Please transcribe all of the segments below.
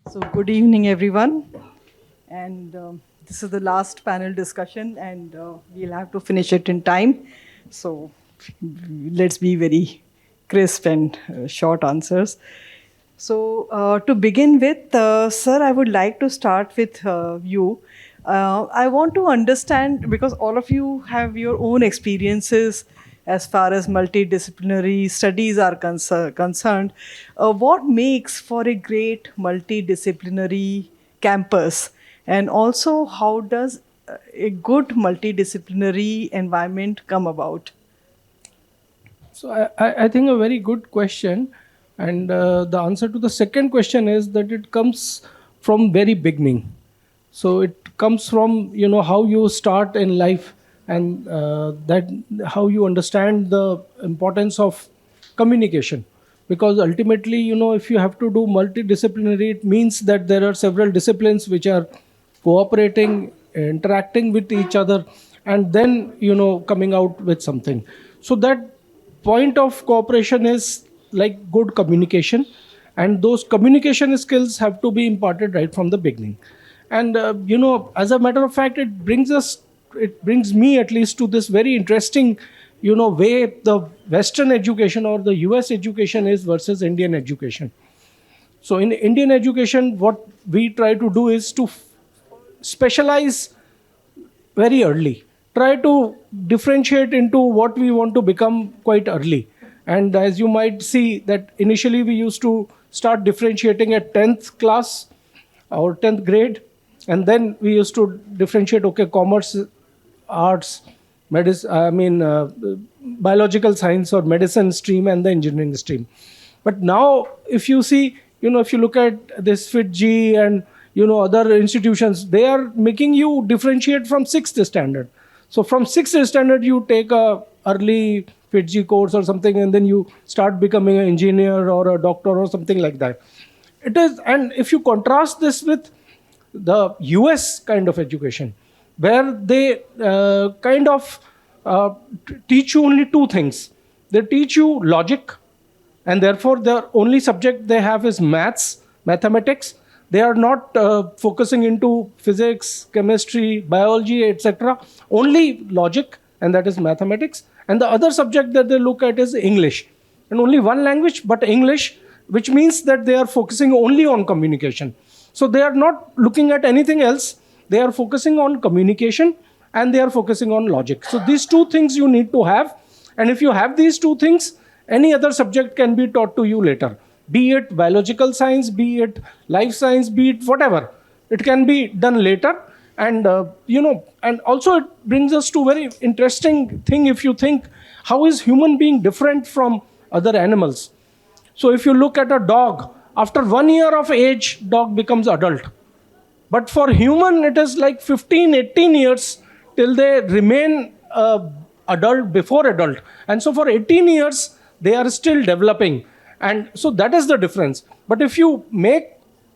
So, good evening, everyone. And this is the last panel discussion, and we'll have to finish it in time. So, let's be very crisp and short answers. So, to begin with, sir, I would like to start with you. I want to understand because all of you have your own experiences as far as multidisciplinary studies are concerned. What makes for a great multidisciplinary campus? And also, how does a good multidisciplinary environment come about? So I think a very good question, and the answer to the second question is that it comes from very beginning. So it comes from how you start in life, and that how you understand the importance of communication. Because ultimately, if you have to do multidisciplinary, it means that there are several disciplines which are cooperating, interacting with each other, and then coming out with something. So that point of cooperation is like good communication, and those communication skills have to be imparted right from the beginning. And as a matter of fact, it brings me at least to this very interesting way the Western education or the US education is versus Indian education. So in Indian education, what we try to do is to specialize very early, try to differentiate into what we want to become quite early. And as you might see that initially we used to start differentiating at 10th class or 10th grade, and then we used to differentiate, okay, commerce, arts, biological science or medicine stream and the engineering stream. But now if you see, if you look at this FITG and other institutions, they are making you differentiate from 6th standard. So from 6th standard, you take a early FITG course or something, and then you start becoming an engineer or a doctor or something like that. It is, and if you contrast this with the US kind of education, where they teach you only two things. They teach you logic, and therefore the only subject they have is mathematics. They are not focusing into physics, chemistry, biology, etc. Only logic, and that is mathematics. And the other subject that they look at is English. And only one language, but English, which means that they are focusing only on communication. So they are not looking at anything else. They are focusing on communication, and they are focusing on logic. So these two things you need to have. And if you have these two things, any other subject can be taught to you later. Be it biological science, be it life science, be it whatever. It can be done later. And, and also it brings us to very interesting thing if you think, how is human being different from other animals? So if you look at a dog, after 1 year of age, dog becomes adult. But for human, it is like 15, 18 years till they remain adult before adult. And so for 18 years, they are still developing. And so that is the difference. But if you make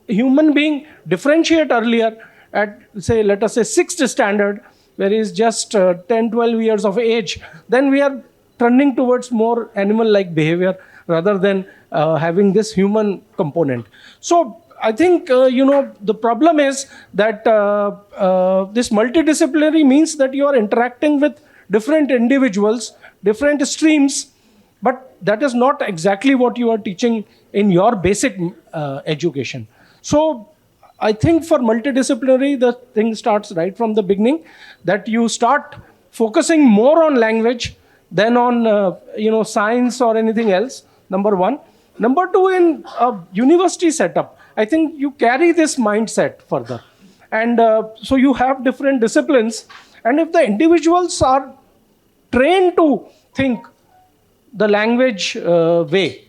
human being differentiate earlier at, say, let us say 6th standard, where he is just 10, 12 years of age, then we are turning towards more animal-like behavior rather than having this human component. So I think, the problem is that this multidisciplinary means that you are interacting with different individuals, different streams, but that is not exactly what you are teaching in your basic education. So I think for multidisciplinary, the thing starts right from the beginning, that you start focusing more on language than on, science or anything else, number one. Number two, in a university setup, I think you carry this mindset further. And so you have different disciplines. And if the individuals are trained to think the language way,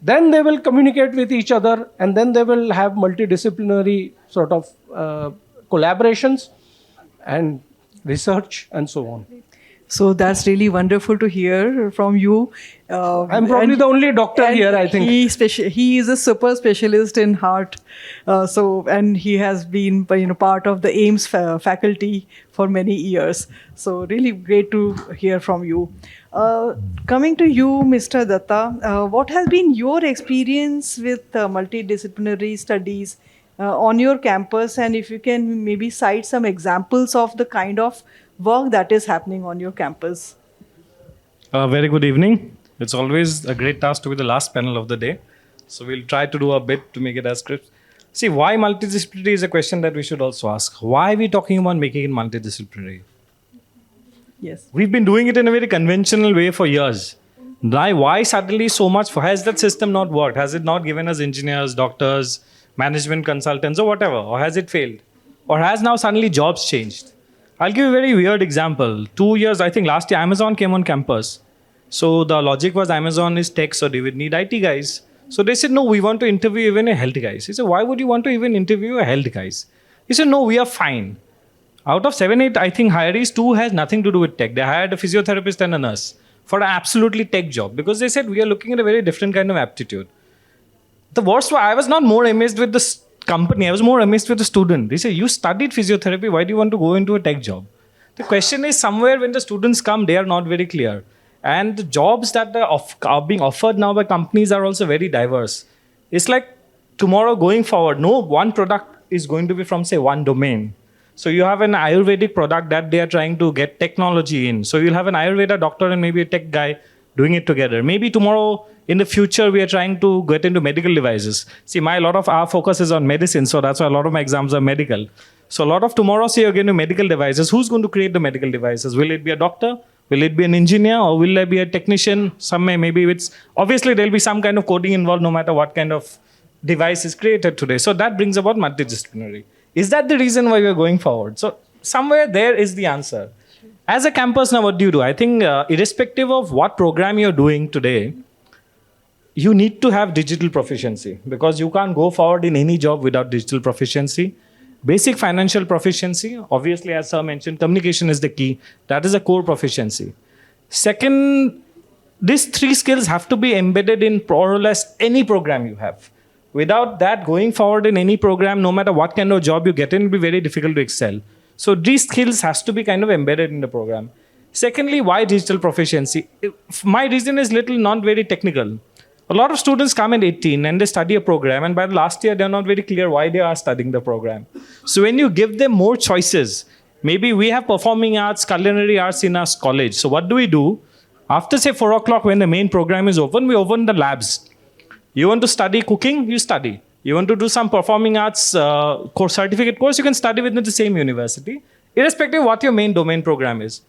then they will communicate with each other, and then they will have multidisciplinary sort of collaborations and research and so on. So that's really wonderful to hear from you. I'm probably the only doctor here, I think. He is a super specialist in heart. And he has been part of the AIMS faculty for many years. So really great to hear from you. Coming to you, Mr. Dutta, what has been your experience with multidisciplinary studies on your campus, and if you can maybe cite some examples of the kind of work that is happening on your campus. Very good evening. It's always a great task to be the last panel of the day. So we'll try to do a bit to make it as crisp. See, why multidisciplinary is a question that we should also ask. Why are we talking about making it multidisciplinary? Yes. We've been doing it in a very conventional way for years. Why suddenly so much? Has that system not worked? Has it not given us engineers, doctors, management consultants, or whatever? Or has it failed? Or has now suddenly jobs changed? I'll give you a very weird example. 2 years, I think last year, Amazon came on campus. So the logic was Amazon is tech, so they would need IT guys. So they said, no, we want to interview even a health guys. He said, why would you want to even interview a health guys? He said, no, we are fine. Out of 7, 8, I think hirees, 2 has nothing to do with tech. They hired a physiotherapist and a nurse for an absolutely tech job because they said we are looking at a very different kind of aptitude. The worst was I was not more amazed with the company. I was more amazed with the student. They say, you studied physiotherapy. Why do you want to go into a tech job? The question is somewhere when the students come, they are not very clear. And the jobs that are being offered now by companies are also very diverse. It's like tomorrow going forward, no one product is going to be from, say, one domain. So you have an Ayurvedic product that they are trying to get technology in. So you'll have an Ayurveda doctor and maybe a tech guy doing it together. Maybe tomorrow, in the future, we are trying to get into medical devices. See, a lot of our focus is on medicine, so that's why a lot of my exams are medical. So a lot of tomorrow, say you're getting to medical devices. Who's going to create the medical devices? Will it be a doctor? Will it be an engineer? Or will there be a technician? Maybe it's obviously there'll be some kind of coding involved, no matter what kind of device is created today. So that brings about multidisciplinary. Is that the reason why we're going forward? So somewhere there is the answer. As a campus now, what do? I think irrespective of what program you're doing today, you need to have digital proficiency because you can't go forward in any job without digital proficiency. Basic financial proficiency, obviously, as Sir mentioned, communication is the key. That is a core proficiency. Second, these 3 skills have to be embedded in more or less any program you have. Without that, going forward in any program, no matter what kind of job you get in, it will be very difficult to excel. So these skills has to be kind of embedded in the program. Secondly, why digital proficiency? My reason is not very technical. A lot of students come at 18 and they study a program, and by the last year, they're not very clear why they are studying the program. So when you give them more choices, maybe we have performing arts, culinary arts in our college. So what do? After say 4 o'clock when the main program is open, we open the labs. You want to study cooking, you study. You want to do some performing arts certificate course, you can study within the same university, irrespective of what your main domain program is.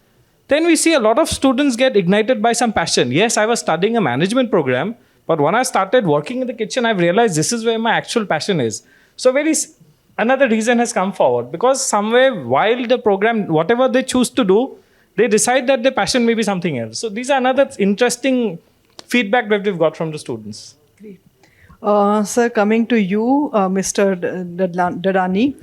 Then we see a lot of students get ignited by some passion. Yes, I was studying a management program, but when I started working in the kitchen, I've realized this is where my actual passion is. So another reason has come forward because somewhere while the program, whatever they choose to do, they decide that their passion may be something else. So these are another interesting feedback that we've got from the students. Great. Sir, coming to you, Mr. Dudani.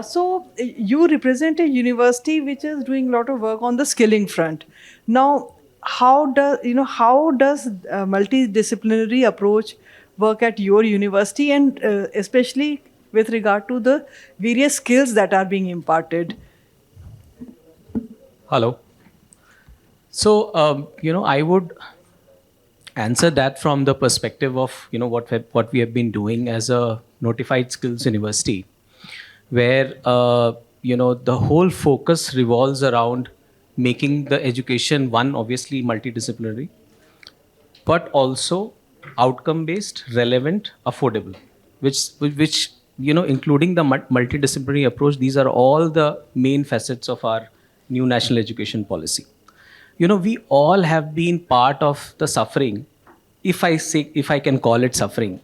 So you represent a university which is doing a lot of work on the skilling front. Now, how does multidisciplinary approach work at your university, and especially with regard to the various skills that are being imparted? Hello. So, I would answer that from the perspective of, what we have been doing as a notified skills university, where, the whole focus revolves around making the education, one, obviously multidisciplinary, but also outcome-based, relevant, affordable, which including the multidisciplinary approach, these are all the main facets of our new national education policy. We all have been part of the suffering, if I can call it suffering,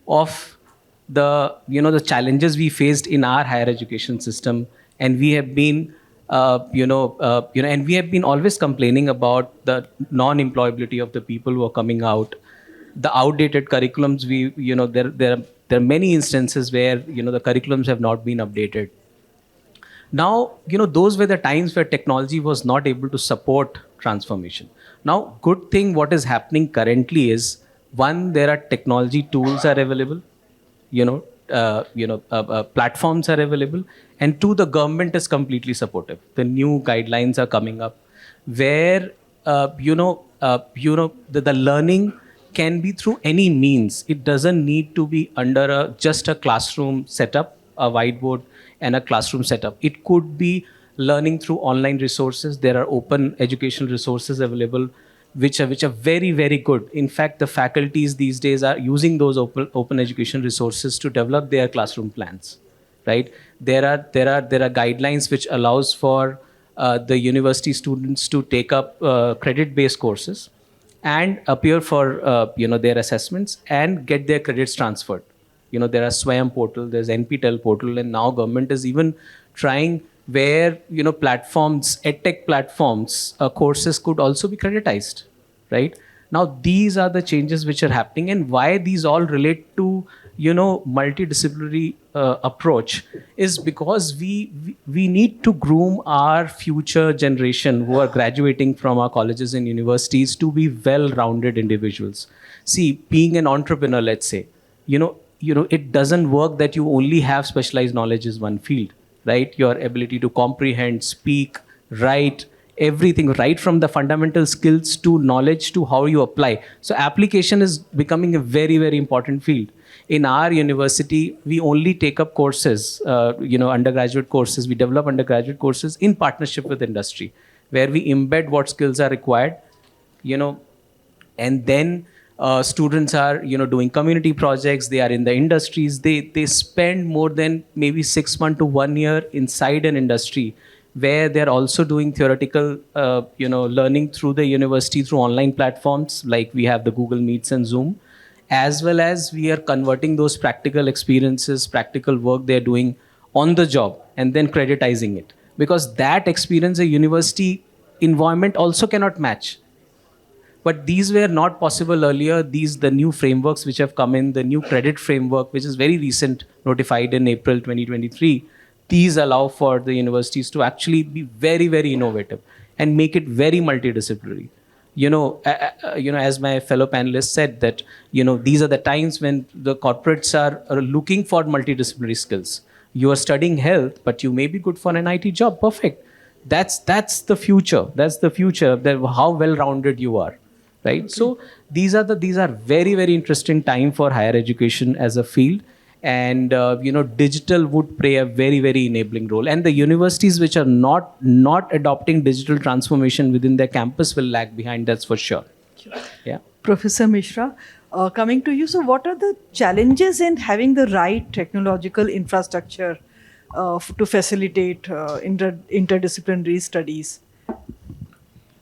of the challenges we faced in our higher education system, and we have been and we have been always complaining about the non-employability of the people who are coming out, the outdated curriculums. There are many instances where the curriculums have not been updated. Now, those were the times where technology was not able to support transformation. Now, good thing what is happening currently is, one, there are technology tools are available, platforms are available, and two, the government is completely supportive. The new guidelines are coming up where the learning can be through any means. It doesn't need to be under just a classroom setup, a whiteboard and a classroom setup. It could be learning through online resources. There are open educational resources available which are very, very good. In fact, the faculties these days are using those open education resources to develop their classroom plans, right? There are guidelines which allows for the university students to take up credit-based courses and appear for their assessments and get their credits transferred. There are Swayam portal, there's NPTEL portal, and now government is even trying where platforms, edtech platforms, courses could also be creditized, right? Now these are the changes which are happening, and why these all relate to multidisciplinary approach is because we need to groom our future generation who are graduating from our colleges and universities to be well-rounded individuals. See, being an entrepreneur, let's say, it doesn't work that you only have specialized knowledge in one field, right? Your ability to comprehend, speak, write, everything, right from the fundamental skills to knowledge to how you apply. So application is becoming a very, very important field. In our university, we only take up courses, undergraduate courses. We develop undergraduate courses in partnership with industry, where we embed what skills are required, and then students are, doing community projects. They are in the industries. They spend more than maybe 6 months to 1 year inside an industry, where they're also doing theoretical, learning through the university through online platforms like we have the Google Meets and Zoom, as well as we are converting those practical experiences, practical work they're doing on the job and then creditizing it. Because that experience a university environment also cannot match. But these were not possible earlier. The new frameworks which have come in, the new credit framework, which is very recent, notified in April 2023, these allow for the universities to actually be very, very innovative and make it very multidisciplinary. As my fellow panelists said, that these are the times when the corporates are looking for multidisciplinary skills. You are studying health, but you may be good for an IT job. Perfect. That's the future. That's the future. How well-rounded you are, right? Okay. So these are very, very interesting time for higher education as a field. And digital would play a very, very enabling role. And the universities which are not adopting digital transformation within their campus will lag behind. That's for sure. Yeah. Professor Mishra, coming to you. So, what are the challenges in having the right technological infrastructure to facilitate interdisciplinary studies?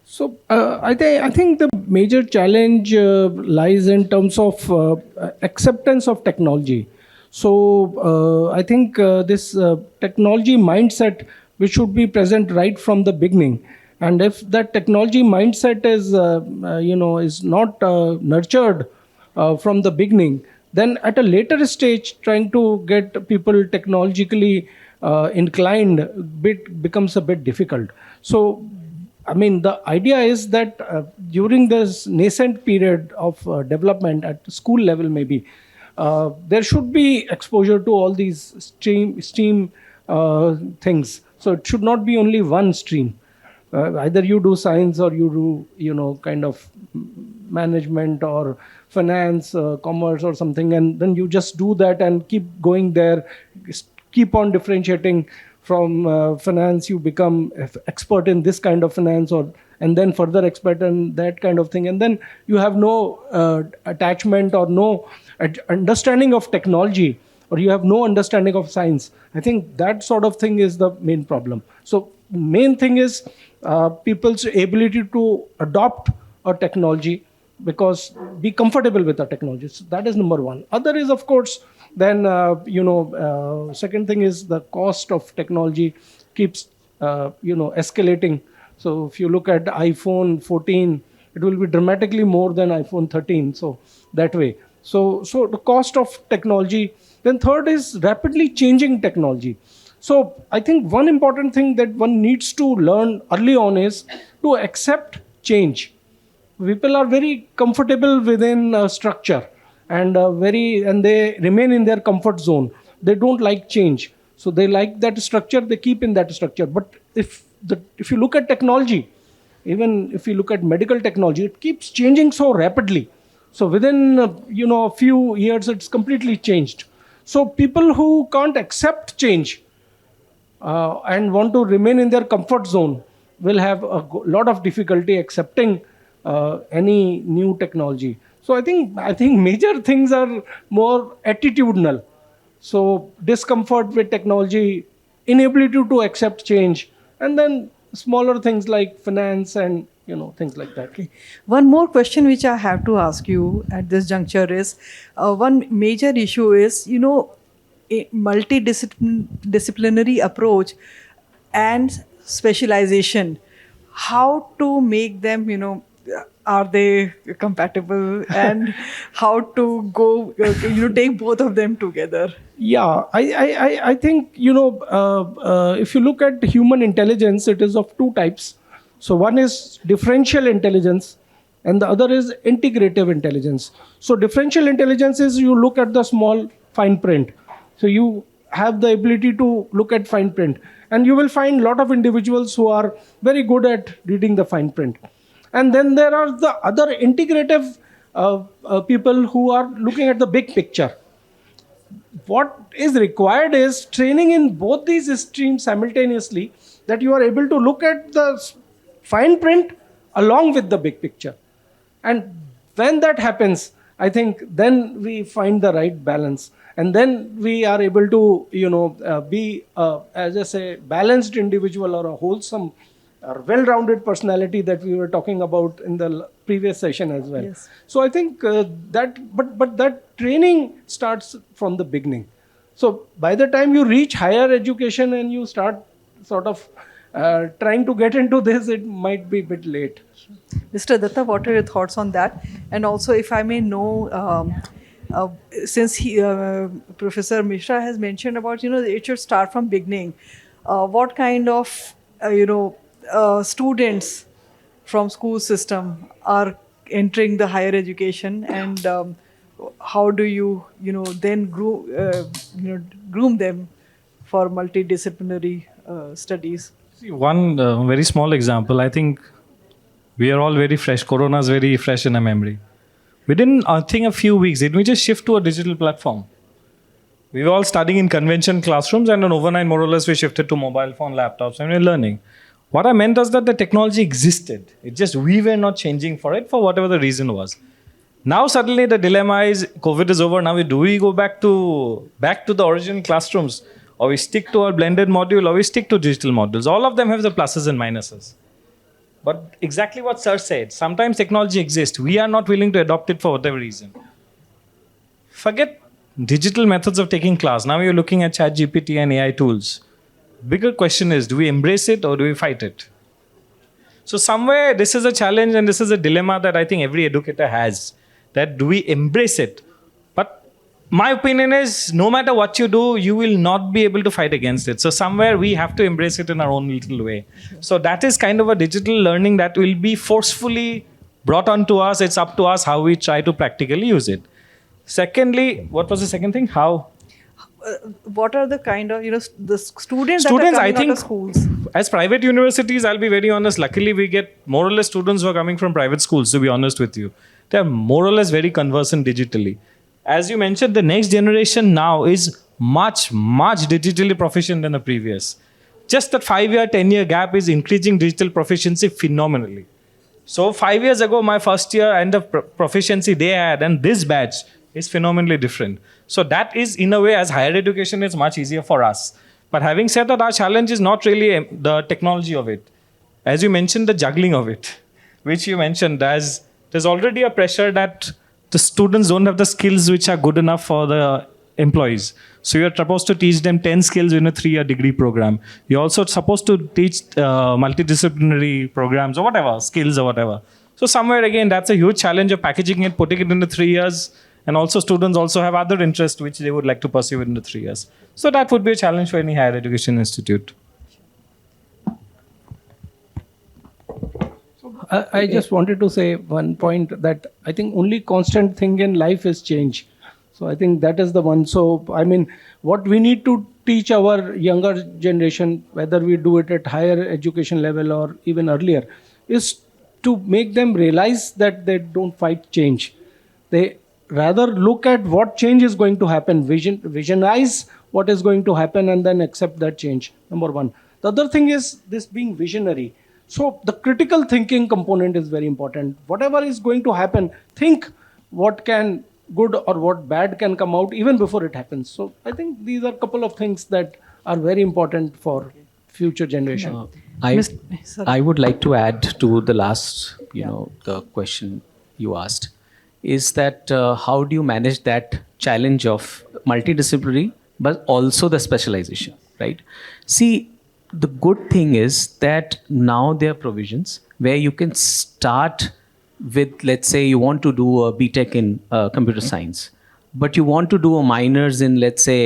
So I think the major challenge lies in terms of acceptance of technology. So I think this technology mindset, which should be present right from the beginning, and if that technology mindset is not nurtured from the beginning, then at a later stage, trying to get people technologically inclined becomes a bit difficult. So, I mean, the idea is that during this nascent period of development at school level, maybe, there should be exposure to all these stream things. So it should not be only one stream. Either you do science or you do, kind of management or finance, commerce or something, and then you just do that and keep going there, keep on differentiating from finance, you become expert in this kind of finance, and then further expert in that kind of thing. And then you have no attachment or no understanding of technology, or you have no understanding of science. I think that sort of thing is the main problem. So main thing is people's ability to adopt a technology, because be comfortable with the technology. So that is number one. Other is, of course, then, second thing is the cost of technology keeps, escalating. So if you look at iPhone 14, it will be dramatically more than iPhone 13. So that way. So the cost of technology. Then third is rapidly changing technology. So I think one important thing that one needs to learn early on is to accept change. People are very comfortable within structure and they remain in their comfort zone. They don't like change. So they like that structure, they keep in that structure. But if you look at technology, even if you look at medical technology, it keeps changing so rapidly. So within a few years, it's completely changed. So people who can't accept change and want to remain in their comfort zone will have a lot of difficulty accepting any new technology. So I think major things are more attitudinal. So discomfort with technology, inability to accept change, and then smaller things like finance and things like that. Okay. One more question which I have to ask you at this juncture is, one major issue is, a multidisciplinary approach and specialization. How to make them, are they compatible, and how to go, take both of them together? Yeah, I think, if you look at human intelligence, it is of two types. So one is differential intelligence and the other is integrative intelligence. So differential intelligence is you look at the small fine print. So you have the ability to look at fine print, and you will find a lot of individuals who are very good at reading the fine print. And then there are the other integrative people who are looking at the big picture. What is required is training in both these streams simultaneously, that you are able to look at the fine print along with the big picture. And when that happens, I think then we find the right balance. And then we are able to, be, as I say, balanced individual or a wholesome or well-rounded personality that we were talking about in the previous session as well. Yes. So I think but that training starts from the beginning. So by the time you reach higher education and you start sort of trying to get into this, it might be a bit late. Mr. Dutta, what are your thoughts on that? And also, if I may know, since Professor Mishra has mentioned about, it should start from beginning. What kind of, students from school system are entering the higher education, and how do you, then groom them for multidisciplinary studies? See, one very small example. I think we are all very fresh. Corona is very fresh in our memory. Within, I think, a few weeks, didn't we just shift to a digital platform? We were all studying in convention classrooms, and then overnight, more or less, we shifted to mobile phone, laptops, and we were learning. What I meant was that the technology existed. It just, we were not changing for it for whatever the reason was. Now suddenly the dilemma is, COVID is over. Now do we go back to the original classrooms, or we stick to our blended module, or we stick to digital modules? All of them have the pluses and minuses. But exactly what Sir said, sometimes technology exists. We are not willing to adopt it for whatever reason. Forget digital methods of taking class. Now you're looking at ChatGPT and AI tools. Bigger question is, do we embrace it or do we fight it? So somewhere this is a challenge and this is a dilemma that I think every educator has. That do we embrace it? But my opinion is, no matter what you do, you will not be able to fight against it. So somewhere we have to embrace it in our own little way. So that is kind of a digital learning that will be forcefully brought onto us. It's up to us how we try to practically use it. Secondly, what was the second thing? How? What are the kind of, the students that are coming I think, out of schools? As private universities, I'll be very honest, luckily we get more or less students who are coming from private schools, to be honest with you. They are more or less very conversant digitally. As you mentioned, the next generation now is much, much digitally proficient than the previous. Just that 5-year, 10-year gap is increasing digital proficiency phenomenally. So 5 years ago, my first year and the proficiency they had and this batch is phenomenally different. So that is, in a way, as higher education is much easier for us. But having said that, our challenge is not really the technology of it. As you mentioned, the juggling of it, which you mentioned, as there's already a pressure that the students don't have the skills which are good enough for the employees. So you're supposed to teach them 10 skills in a 3-year degree program. You're also supposed to teach multidisciplinary programs or whatever, skills or whatever. So somewhere again, that's a huge challenge of packaging it, putting it into 3 years. And also students also have other interests which they would like to pursue in the 3 years. So that would be a challenge for any higher education institute. I just wanted to say one point, that I think only constant thing in life is change. So I think that is the one. So, I mean, what we need to teach our younger generation, whether we do it at higher education level or even earlier, is to make them realize that they don't fight change. They rather look at what change is going to happen, visionize what is going to happen, and then accept that change. Number one. The other thing is this being visionary. So the critical thinking component is very important. Whatever is going to happen, think what can good or what bad can come out even before it happens. So I think these are a couple of things that are very important for future generation. I would like to add to the last, the question you asked, is that how do you manage that challenge of multidisciplinary, but also the specialization, right? See, the good thing is that now there are provisions where you can start with, let's say you want to do a BTech in computer science, but you want to do a minors in, let's say,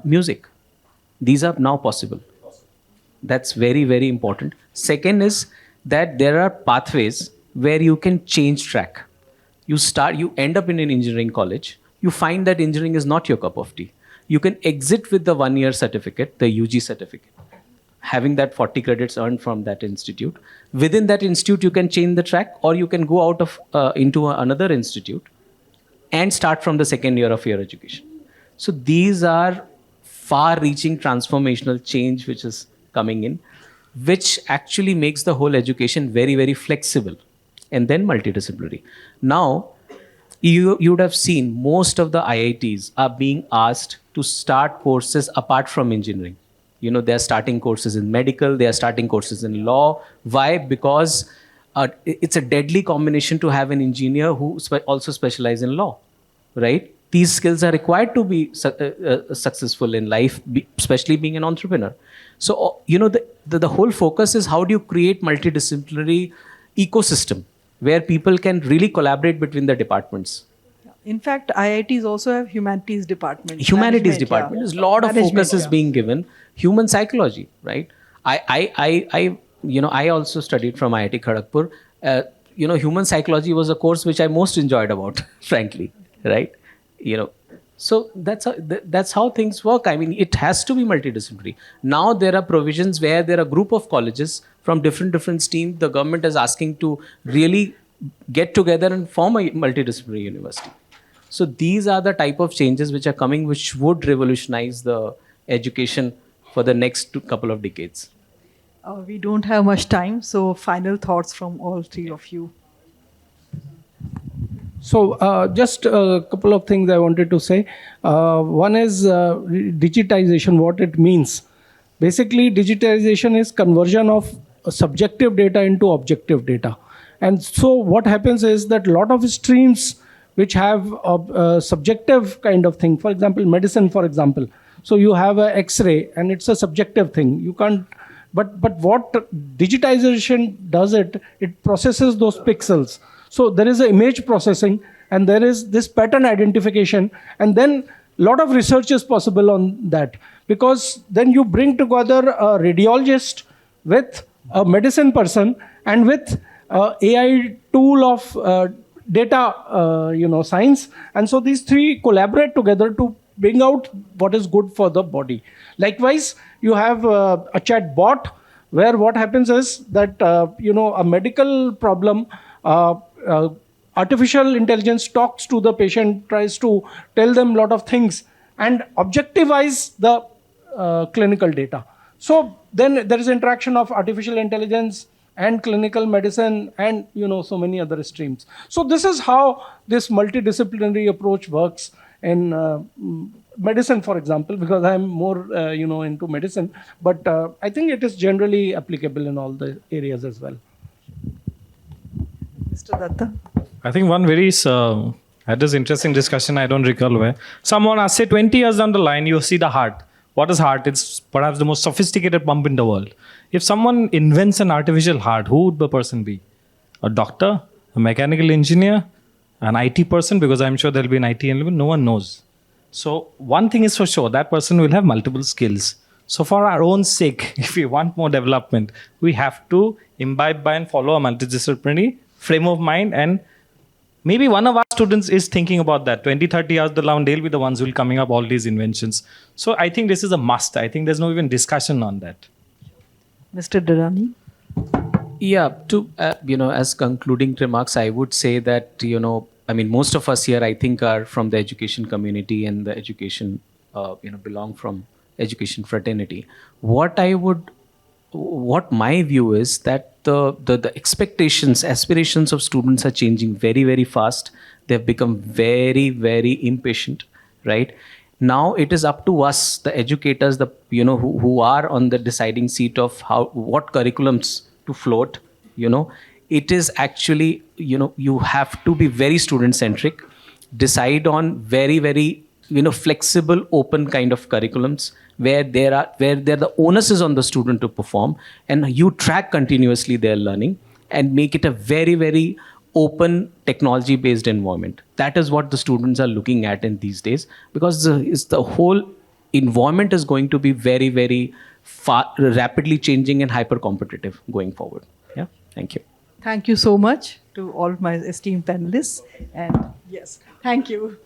music. These are now possible. That's very, very important. Second is that there are pathways where you can change track. You end up in an engineering college. You find that engineering is not your cup of tea. You can exit with the 1-year certificate, the UG certificate, having that 40 credits earned from that institute. Within that institute, you can change the track, or you can go out of into another institute and start from the 2nd year of your education. So these are far-reaching transformational change which is coming in, which actually makes the whole education very, very flexible and then multidisciplinary. Now, you would have seen most of the IITs are being asked to start courses apart from engineering. They are starting courses in medical, they are starting courses in law. Why? Because it's a deadly combination to have an engineer who also specializes in law, right? These skills are required to be successful in life, especially being an entrepreneur. So, the whole focus is how do you create multidisciplinary ecosystem where people can really collaborate between the departments. In fact, IITs also have humanities department. Humanities department. There's a lot of focus is being given. Human psychology, right? I also studied from IIT Kharagpur. Human psychology was a course which I most enjoyed about, frankly, right? So that's how things work. I mean, it has to be multidisciplinary. Now there are provisions where there are a group of colleges from different streams. The government is asking to really get together and form a multidisciplinary university. So these are the type of changes which are coming, which would revolutionize the education for the next couple of decades. We don't have much time, so final thoughts from all three of you. So just a couple of things I wanted to say. One is digitization, what it means. Basically, digitization is conversion of subjective data into objective data. And so what happens is that a lot of streams which have a subjective kind of thing, for example, medicine, for example. So you have an X-ray and it's a subjective thing. You can't, but what digitization does it processes those pixels. So there is an image processing and there is this pattern identification, and then a lot of research is possible on that, because then you bring together a radiologist with a medicine person and with AI tool of data science, and so these three collaborate together to bring out what is good for the body. Likewise, you have a chat bot where what happens is that a medical problem, artificial intelligence talks to the patient, tries to tell them a lot of things and objectivize the clinical data. So then there is interaction of artificial intelligence and clinical medicine and so many other streams. So this is how this multidisciplinary approach works in medicine, for example, because I'm more into medicine, but I think it is generally applicable in all the areas as well. Mr. Dutta? I think one very had this interesting discussion, I don't recall where. Someone asked, say 20 years down the line, you see the heart. What is heart? It's perhaps the most sophisticated pump in the world. If someone invents an artificial heart, who would the person be? A doctor? A mechanical engineer? An IT person? Because I'm sure there'll be an IT element. No one knows. So one thing is for sure, that person will have multiple skills. So for our own sake, if we want more development, we have to imbibe by and follow a multidisciplinary frame of mind, and maybe one of our students is thinking about that. 20, 30 years down, they'll be the ones who will coming up all these inventions. So I think this is a must. I think there's no even discussion on that. Mr. Dudani? Yeah, to as concluding remarks, I would say that I mean, most of us here, I think, are from the education community and the education, belong from education fraternity. What my view is that the expectations, aspirations of students are changing very, very fast. They've become very, very impatient, right? Now it is up to us, the educators, the who are on the deciding seat of what curriculums to float. It is actually, you have to be very student centric, decide on very, very flexible, open kind of curriculums where the onus is on the student to perform, and you track continuously their learning and make it a very, very open technology based environment. That is what the students are looking at in these days, because the whole environment is going to be very, very rapidly changing and hyper competitive going forward. Yeah, thank you. Thank you so much to all my esteemed panelists. And yes, thank you.